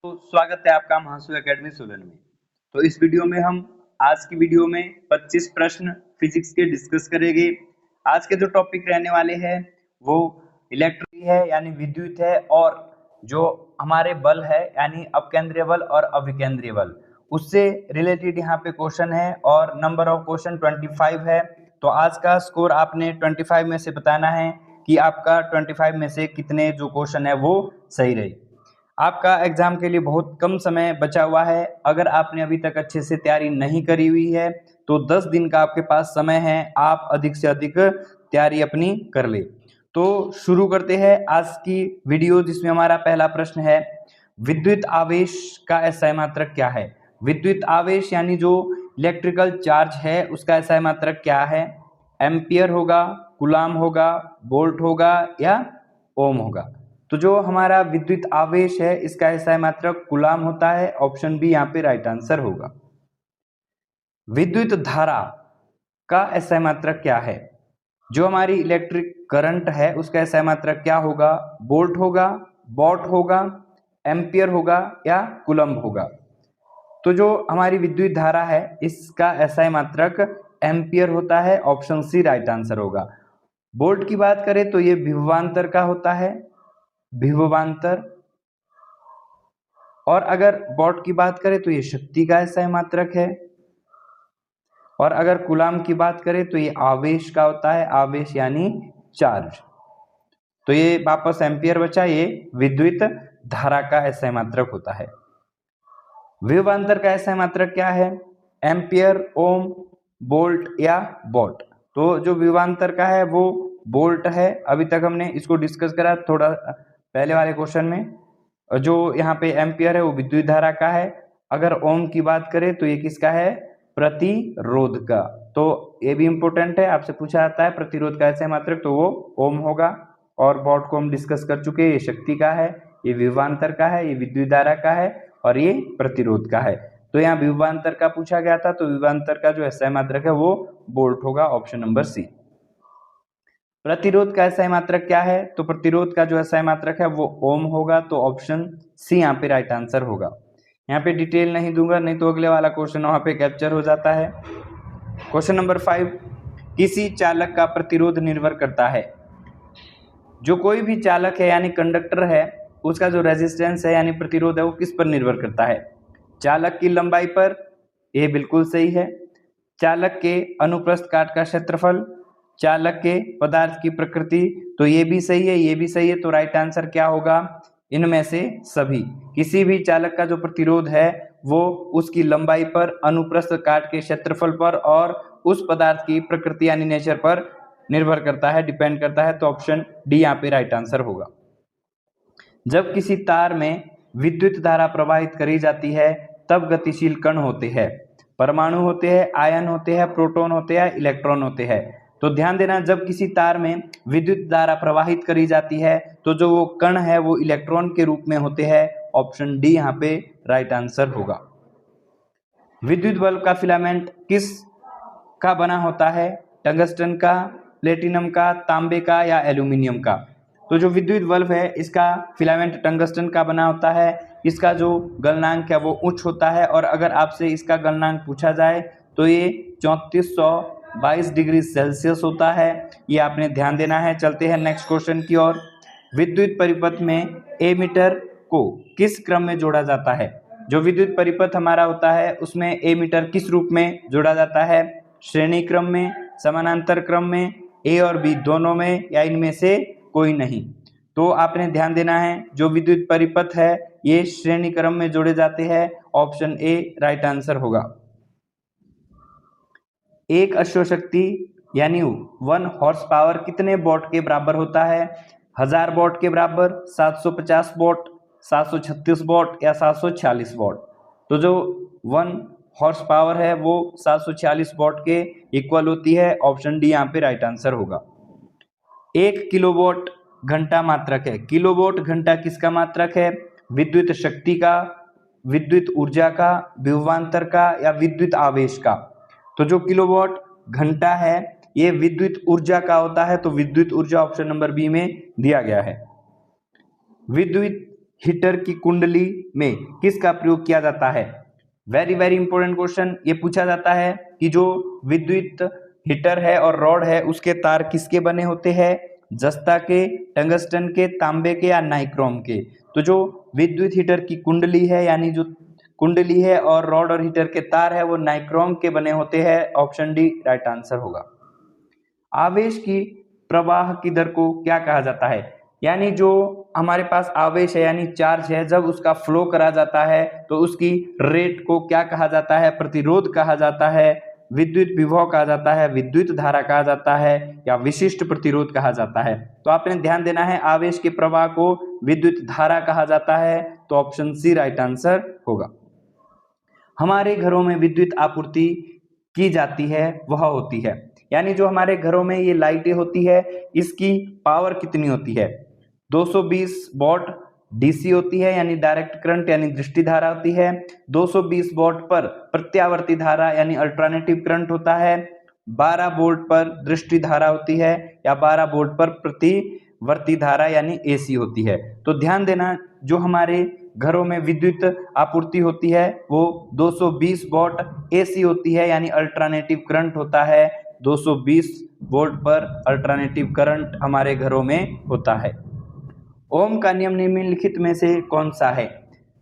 तो स्वागत है आपका महासु एकेडमी सोलन में। तो इस वीडियो में हम आज की वीडियो में 25 प्रश्न फिजिक्स के डिस्कस करेंगे। आज के जो टॉपिक रहने वाले हैं वो इलेक्ट्रिक है यानी विद्युत है, और जो हमारे बल है यानी अपकेंद्रीय बल और अभिकेंद्रीय बल, उससे रिलेटेड यहाँ पे क्वेश्चन है और नंबर ऑफ क्वेश्चन 25 है। तो आज का स्कोर आपने 25 में से बताना है कि आपका 25 में से कितने जो क्वेश्चन है वो सही रहे। आपका एग्जाम के लिए बहुत कम समय बचा हुआ है। अगर आपने अभी तक अच्छे से तैयारी नहीं करी हुई है तो 10 दिन का आपके पास समय है, आप अधिक से अधिक तैयारी अपनी कर ले। तो शुरू करते हैं आज की वीडियो, जिसमें हमारा पहला प्रश्न है, विद्युत आवेश का एसआई मात्रक क्या है। विद्युत आवेश यानी जो इलेक्ट्रिकल चार्ज है उसका एसआई मात्रक क्या है। एम्पियर होगा, कूलाम होगा, वोल्ट होगा या ओम होगा। तो जो हमारा विद्युत आवेश है इसका एसआई मात्रक कूलाम होता है। ऑप्शन बी यहाँ पे राइट आंसर होगा। विद्युत धारा का एसआई मात्रक क्या है। जो हमारी इलेक्ट्रिक करंट है उसका एसआई मात्रक क्या होगा। वोल्ट होगा, वॉट होगा, एम्पियर होगा या कूलम्ब होगा। तो जो हमारी विद्युत धारा है इसका एसआई मात्रक एम्पियर होता है। ऑप्शन सी राइट आंसर होगा। वोल्ट की बात करें तो ये विभवांतर का होता है, विभवांतर। और अगर वॉट की बात करें तो ये शक्ति का एसआई मात्रक है। और अगर कूलाम की बात करें तो ये आवेश का होता है, आवेश यानी चार्ज। तो ये वापस एम्पियर बचा, ये विद्युत धारा का एसआई मात्रक होता है। विभवांतर का एसआई मात्रक क्या है। एम्पियर, ओम, वोल्ट या वॉट। तो जो विभवांतर का है वो वोल्ट है। अभी तक हमने इसको डिस्कस करा थोड़ा पहले वाले क्वेश्चन में। जो यहाँ पे एम्पियर है वो विद्युत धारा का है। अगर ओम की बात करें तो ये किसका है, प्रतिरोध का। तो ये भी इंपॉर्टेंट है, आपसे पूछा जाता है प्रतिरोध का एसआई मात्रक, तो वो ओम होगा। और वॉट को हम डिस्कस कर चुके हैं, ये शक्ति का है, ये विभवांतर का है, ये विद्युत धारा का है और ये प्रतिरोध का है। तो यहाँ विभवांतर का पूछा गया था, तो विभवांतर का जो एसआई मात्रक है वो वोल्ट होगा। Option number C. प्रतिरोध का एसआई मात्रक क्या है। तो प्रतिरोध का जो एसआई मात्रक है वो ओम होगा। तो ऑप्शन सी यहाँ पे राइट आंसर होगा। यहाँ पे डिटेल नहीं दूंगा, नहीं तो अगले वाला क्वेश्चन वहां पे कैप्चर हो जाता है। क्वेश्चन नंबर 5, किसी चालक का प्रतिरोध निर्भर करता है। जो कोई भी चालक है यानी कंडक्टर है उसका जो रेजिस्टेंस है यानी प्रतिरोध है वो किस पर निर्भर करता है। चालक की लंबाई पर, ये बिल्कुल सही है। चालक के अनुप्रस्थ काट का क्षेत्रफल, चालक के पदार्थ की प्रकृति, तो ये भी सही है, ये भी सही है। तो राइट आंसर क्या होगा, इनमें से सभी। किसी भी चालक का जो प्रतिरोध है वो उसकी लंबाई पर, अनुप्रस्थ काट के क्षेत्रफल पर और उस पदार्थ की प्रकृति यानी नेचर पर निर्भर करता है, डिपेंड करता है। तो ऑप्शन डी यहाँ पे राइट आंसर होगा। जब किसी तार में विद्युत धारा प्रवाहित करी जाती है तब गतिशील कण होते हैं, परमाणु होते हैं, आयन होते हैं, प्रोटॉन होते हैं, इलेक्ट्रॉन होते हैं। तो ध्यान देना, जब किसी तार में विद्युत धारा प्रवाहित करी जाती है तो जो वो कण है वो इलेक्ट्रॉन के रूप में होते हैं। ऑप्शन डी यहाँ पे राइट आंसर होगा। विद्युत बल्ब का फिलामेंट किस का बना होता है। टंगस्टन का, प्लेटिनम का, तांबे का या एल्यूमिनियम का। तो जो विद्युत बल्ब है इसका फिलामेंट टंगस्टन का बना होता है। इसका जो गलनांक है वो उच्च होता है, और अगर आपसे इसका गलनांक पूछा जाए तो ये 3422 डिग्री सेल्सियस होता है। ये आपने ध्यान देना है। चलते हैं नेक्स्ट क्वेश्चन की ओर। विद्युत परिपथ में एमीटर को किस क्रम में जोड़ा जाता है। जो विद्युत परिपथ हमारा होता है उसमें एमीटर किस रूप में जोड़ा जाता है। श्रेणी क्रम में, समानांतर क्रम में, ए और बी दोनों में या इनमें से कोई नहीं। तो आपने ध्यान देना है, जो विद्युत परिपथ है ये श्रेणी क्रम में जोड़े जाते हैं। ऑप्शन ए राइट आंसर होगा। एक अश्वशक्ति यानी 1 हॉर्स पावर कितने वॉट के बराबर होता है। 1000 वॉट के बराबर, 750 वॉट, 736 वॉट या 746 वॉट। तो जो 1 हॉर्स पावर है वो 746 वॉट के इक्वल होती है। ऑप्शन डी यहाँ पे राइट आंसर होगा। 1 किलोवाट घंटा मात्रक है। किलोवाट घंटा किसका मात्रक है। विद्युत शक्ति का, विद्युत ऊर्जा का, विभवांतर का या विद्युत आवेश का। तो जो किलोवाट घंटा है ये विद्युत ऊर्जा का होता है। तो विद्युत ऊर्जा ऑप्शन नंबर बी में दिया गया है। विद्युत हीटर की कुंडली में किसका प्रयोग किया जाता है? Very very important question. ये पूछा जाता है कि जो विद्युत हीटर है और रॉड है उसके तार किसके बने होते हैं? जस्ता के, टंगस्टन के, तांबे के या नाइक्रोम के? तो जो विद्युत हीटर की कुंडली है यानी जो कुंडली है और रॉड और हीटर के तार है वो नाइक्रोम के बने होते हैं। ऑप्शन डी राइट आंसर होगा। आवेश की प्रवाह की दर को क्या कहा जाता है? यानी जो हमारे पास आवेश है यानी चार्ज है, जब उसका फ्लो करा जाता है तो उसकी रेट को क्या कहा जाता है? प्रतिरोध कहा जाता है, विद्युत विभव कहा जाता है, विद्युत धारा कहा जाता है या विशिष्ट प्रतिरोध कहा जाता है? तो आपने ध्यान देना है, आवेश के प्रवाह को विद्युत धारा कहा जाता है। तो ऑप्शन सी राइट आंसर होगा। हमारे घरों में विद्युत आपूर्ति की जाती है वह होती है, यानी जो हमारे घरों में ये लाइटें होती है इसकी पावर कितनी होती है? 220 वॉट डीसी होती है यानी डायरेक्ट करंट यानी दृष्टि धारा होती है। 220 वॉट पर प्रत्यावर्ती धारा यानी अल्टरनेटिव करंट होता है। 12 वोल्ट पर दृष्टि धारा होती है या 12 वोल्ट पर प्रतिवर्ती धारा यानी एसी होती है। तो ध्यान देना, जो हमारे घरों में विद्युत आपूर्ति होती है वो 220 वॉट एसी होती है यानी अल्टरनेटिव करंट होता है। 220 वोल्ट पर अल्टरनेटिव करंट हमारे घरों में होता है। ओम का नियम निम्नलिखित में से कौन सा है?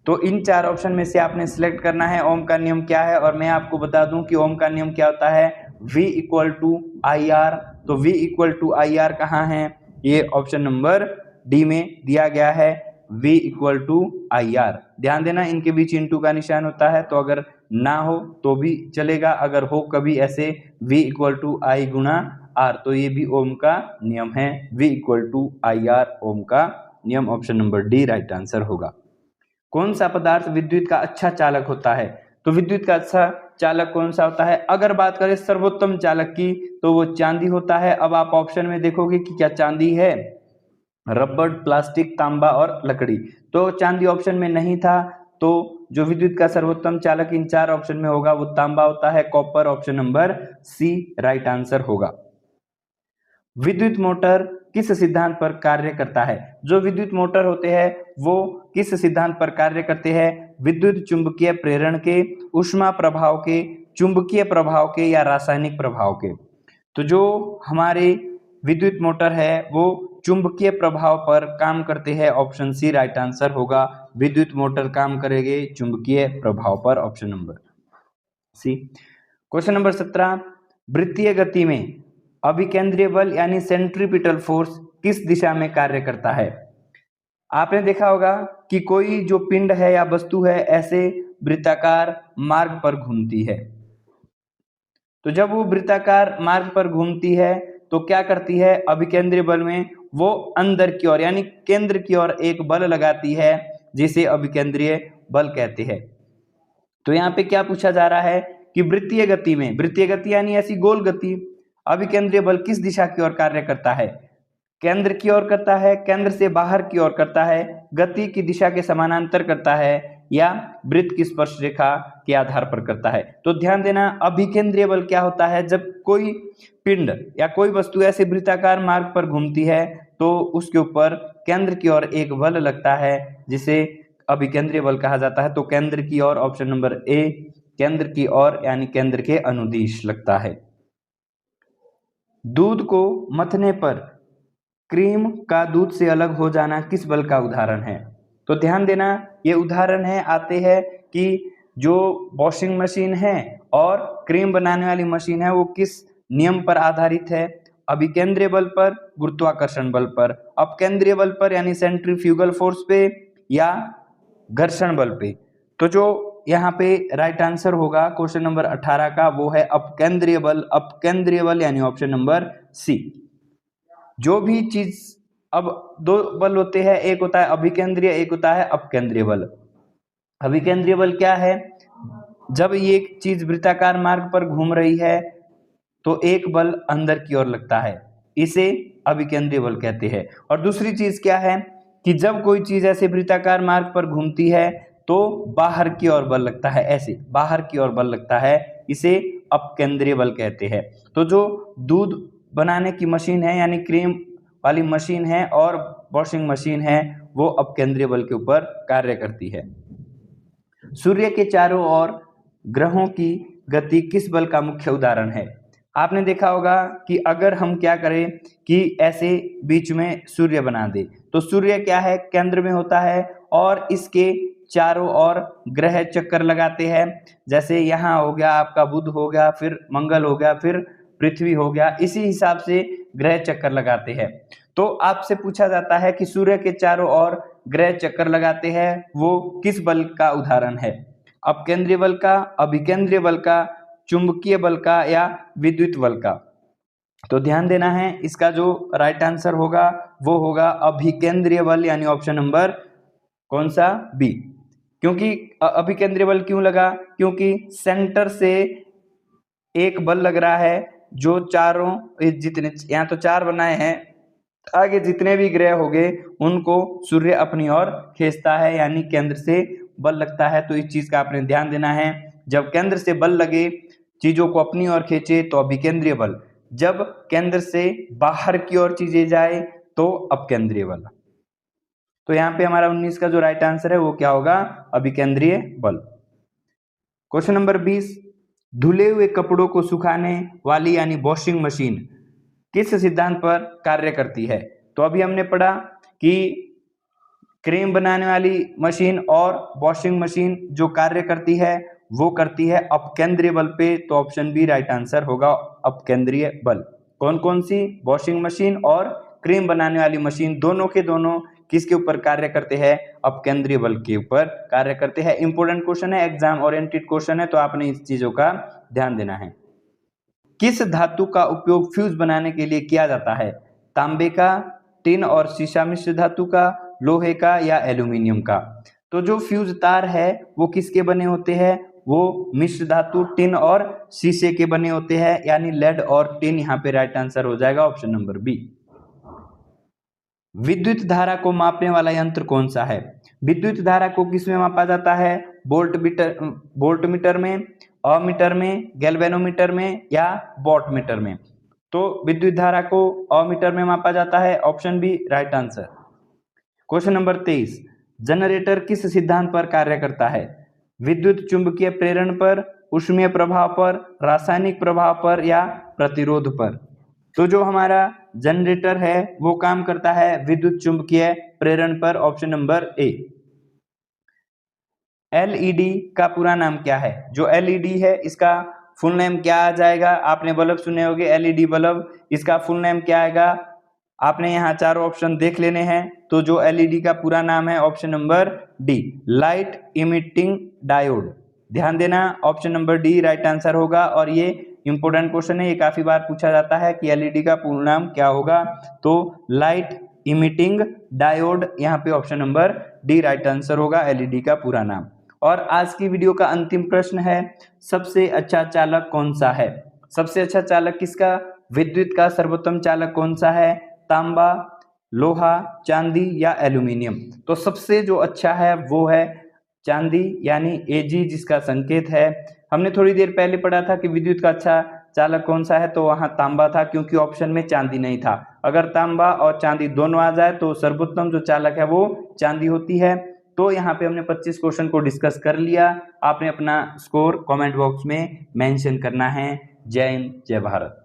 तो इन चार ऑप्शन में से आपने सिलेक्ट करना है ओम का नियम क्या है। और मैं आपको बता दूं कि ओम का नियम क्या होता है, V equal to I R. तो V equal to I R कहाँ है? ये ऑप्शन नंबर डी में दिया गया है, V equal to I R. ध्यान देना, इनके बीच इंटू का निशान होता है, तो अगर ना हो तो भी चलेगा, अगर हो कभी ऐसे V इक्वल टू आई गुना आर तो ये भी ओम का नियम है। V equal to I R Ohm का नियम। Option number D right answer होगा। कौन सा पदार्थ विद्युत का अच्छा चालक होता है? तो विद्युत का अच्छा चालक कौन सा होता है? अगर बात करें सर्वोत्तम चालक की तो वो चांदी होता है। अब आप ऑप्शन में देखोगे कि क्या चांदी है, रबड़, प्लास्टिक, तांबा और लकड़ी। तो चांदी ऑप्शन में नहीं था, तो जो विद्युत का सर्वोत्तम चालक इन चार ऑप्शन में होगा वो तांबा होता है, copper. Option number C right answer होगा। विद्युत मोटर किस सिद्धांत पर कार्य करता है? जो विद्युत मोटर होते हैं वो किस सिद्धांत पर कार्य करते हैं? विद्युत चुंबकीय प्रेरण के, ऊष्मा प्रभाव के, चुंबकीय प्रभाव के या रासायनिक प्रभाव के? तो जो हमारे विद्युत मोटर है वो चुंबकीय प्रभाव पर काम करते हैं। ऑप्शन सी राइट आंसर होगा। विद्युत मोटर काम करेंगे चुंबकीय प्रभाव पर। Option number C. Question number 17, वृत्तीय गति में अभिकेंद्रीय बल यानी सेंट्रीपिटल फोर्स किस दिशा में कार्य करता है? आपने देखा होगा कि कोई जो पिंड है या वस्तु है ऐसे वृत्ताकार मार्ग पर घूमती है, तो जब वो वृत्ताकार मार्ग पर घूमती है तो क्या करती है? अभिकेंद्रीय बल में वो अंदर की ओर यानी केंद्र की ओर एक बल लगाती है जिसे अभिकेंद्रीय बल कहते हैं। तो यहाँ पे क्या पूछा जा रहा है कि वृत्तीय गति में, वृत्तीय गति यानी ऐसी गोल गति, अभिकेंद्रीय बल किस दिशा की ओर कार्य करता है? केंद्र की ओर करता है, केंद्र से बाहर की ओर करता है, गति की दिशा के समानांतर करता है या वृत्त की स्पर्श रेखा के आधार पर करता है? तो ध्यान देना, अभिकेंद्रीय बल क्या होता है? जब कोई पिंड या कोई वस्तु ऐसे वृत्ताकार मार्ग पर घूमती है तो उसके ऊपर केंद्र की ओर एक बल लगता है जिसे अभिकेंद्रीय बल कहा जाता है। तो केंद्र की ओर, ऑप्शन नंबर ए, केंद्र की ओर यानी केंद्र के अनुदिश लगता है। दूध को मथने पर क्रीम का दूध से अलग हो जाना किस बल का उदाहरण है? तो ध्यान देना, ये उदाहरण है आते हैं कि जो वॉशिंग मशीन है और क्रीम बनाने वाली मशीन है वो किस नियम पर आधारित है? अभिकेंद्रीय बल पर, गुरुत्वाकर्षण बल पर, अपकेंद्रीय बल पर यानी सेंट्रीफ्यूगल फोर्स पे या घर्षण बल पे? तो जो यहाँ पे राइट आंसर होगा क्वेश्चन नंबर 18 का वो है अपकेंद्रीय बल। अपकेंद्रीय बल यानी ऑप्शन नंबर सी। जो भी चीज, अब दो बल होते हैं, एक होता है अभिकेंद्रीय, एक होता है अपकेंद्रीय बल। अभिकेंद्रीय बल क्या है? जब ये एक चीज वृत्ताकार मार्ग पर घूम रही है तो एक बल अंदर की ओर लगता है, इसे अभिकेंद्रीय बल कहते हैं। और दूसरी चीज क्या है कि जब कोई चीज ऐसे वृत्ताकार मार्ग पर घूमती है तो बाहर की ओर बल लगता है, ऐसे बाहर की ओर बल लगता है, इसे अपकेंद्रीय बल कहते हैं। तो जो दूध बनाने की मशीन है यानी क्रीम वाली मशीन है और वॉशिंग मशीन है वो अपकेंद्रीय बल के ऊपर कार्य करती है। सूर्य के चारों ओर ग्रहों की गति किस बल का मुख्य उदाहरण है? आपने देखा होगा कि अगर हम क्या करें कि ऐसे बीच में सूर्य बना दे, तो सूर्य क्या है, केंद्र में होता है और इसके चारों ओर ग्रह चक्कर लगाते हैं। जैसे यहाँ हो गया आपका बुध हो गया, फिर मंगल हो गया, फिर पृथ्वी हो गया, इसी हिसाब से ग्रह चक्कर लगाते हैं। तो आपसे पूछा जाता है कि सूर्य के चारों ओर ग्रह चक्कर लगाते हैं, वो किस बल का उदाहरण है? अपकेंद्रीय बल का, अभिकेंद्रीय बल का, चुंबकीय बल का या विद्युत बल का? तो ध्यान देना है, इसका जो राइट आंसर होगा वो होगा अभिकेंद्रीय बल, यानी ऑप्शन नंबर कौन सा, बी। क्योंकि अभिकेंद्रीय बल क्यों लगा? क्योंकि सेंटर से एक बल लग रहा है जो चारों, जितने यहाँ तो चार बनाए हैं, आगे जितने भी ग्रह हो गए उनको सूर्य अपनी ओर खींचता है, यानी केंद्र से बल लगता है। तो इस चीज का आपने ध्यान देना है, जब केंद्र से बल लगे, चीजों को अपनी ओर खींचे तो अभिकेंद्रीय बल, जब केंद्र से बाहर की ओर चीजें जाए तो अपकेंद्रीय बल। तो यहाँ पे हमारा 19 का जो राइट आंसर है वो क्या होगा, अभिकेंद्रीय बल। क्वेश्चन नंबर 20, धुले हुए कपड़ों को सुखाने वाली यानी वॉशिंग मशीन किस सिद्धांत पर कार्य करती है? तो अभी हमने पढ़ा कि क्रीम बनाने वाली मशीन और वॉशिंग मशीन जो कार्य करती है वो करती है अपकेंद्रीय बल पे, तो ऑप्शन बी राइट आंसर होगा, अपकेंद्रीय बल। कौन कौन सी? वॉशिंग मशीन और क्रीम बनाने वाली मशीन, दोनों के दोनों किसके ऊपर कार्य करते हैं? अपकेंद्रीय बल के ऊपर कार्य करते हैं। इंपॉर्टेंट क्वेश्चन है, एग्जाम ओरिएंटेड क्वेश्चन है, तो आपने इस चीजों का ध्यान देना है। किस धातु का उपयोग फ्यूज बनाने के लिए किया जाता है? तांबे का, टिन और शीशा मिश्र धातु का, लोहे का या एल्यूमिनियम का? तो जो फ्यूज तार है वो किसके बने होते हैं? वो मिश्र धातु, टिन और शीशे के बने होते हैं, यानी लेड और टिन यहाँ पे राइट आंसर हो जाएगा, ऑप्शन नंबर बी। विद्युत धारा को मापने वाला यंत्र कौन सा है? विद्युत धारा को किसमें मापा जाता है? वोल्ट मीटर में, अमीटर में, गैल्वेनोमीटर में या वॉट मीटर में? तो विद्युत धारा को अमीटर में मापा जाता है, option B right answer. Question number 23, generator किस सिद्धांत पर कार्य करता है? विद्युत चुंबकीय प्रेरण पर, ऊष्मीय प्रभाव पर, रासायनिक प्रभाव पर या प्रतिरोध पर? तो जो हमारा जनरेटर है वो काम करता है विद्युत चुंबकीय प्रेरण पर, ऑप्शन नंबर ए। एलईडी का पूरा नाम क्या है? जो एलईडी है इसका फुल नेम क्या आ जाएगा? आपने बल्ब सुने होंगे एलईडी बल्ब, इसका फुल नेम क्या आएगा? आपने यहाँ चारों ऑप्शन देख लेने हैं। तो जो एलईडी का पूरा नाम है, option number D, light emitting diode. ध्यान देना, option number D right answer होगा। और ये इंपॉर्टेंट क्वेश्चन है, ये काफी बार पूछा जाता है कि एलईडी का पूर्ण नाम क्या होगा? तो लाइट इमिटिंग डायोड, यहाँ पे option number D right answer होगा, एलईडी का पूरा नाम। और आज की वीडियो का अंतिम प्रश्न है, सबसे अच्छा चालक कौन सा है? सबसे अच्छा चालक किसका? विद्युत का सर्वोत्तम चालक कौन सा है? तांबा, लोहा, चांदी या एल्यूमिनियम? तो सबसे जो अच्छा है वो है चांदी, यानी एजी जिसका संकेत है। हमने थोड़ी देर पहले पढ़ा था कि विद्युत का अच्छा चालक कौन सा है, तो वहां तांबा था, क्योंकि ऑप्शन में चांदी नहीं था। अगर तांबा और चांदी दोनों आ जाए तो सर्वोत्तम जो चालक है वो चांदी होती है। तो यहाँ पे हमने 25 क्वेश्चन को डिस्कस कर लिया। आपने अपना स्कोर कमेंट बॉक्स में मेंशन करना है। जय हिंद, जय भारत।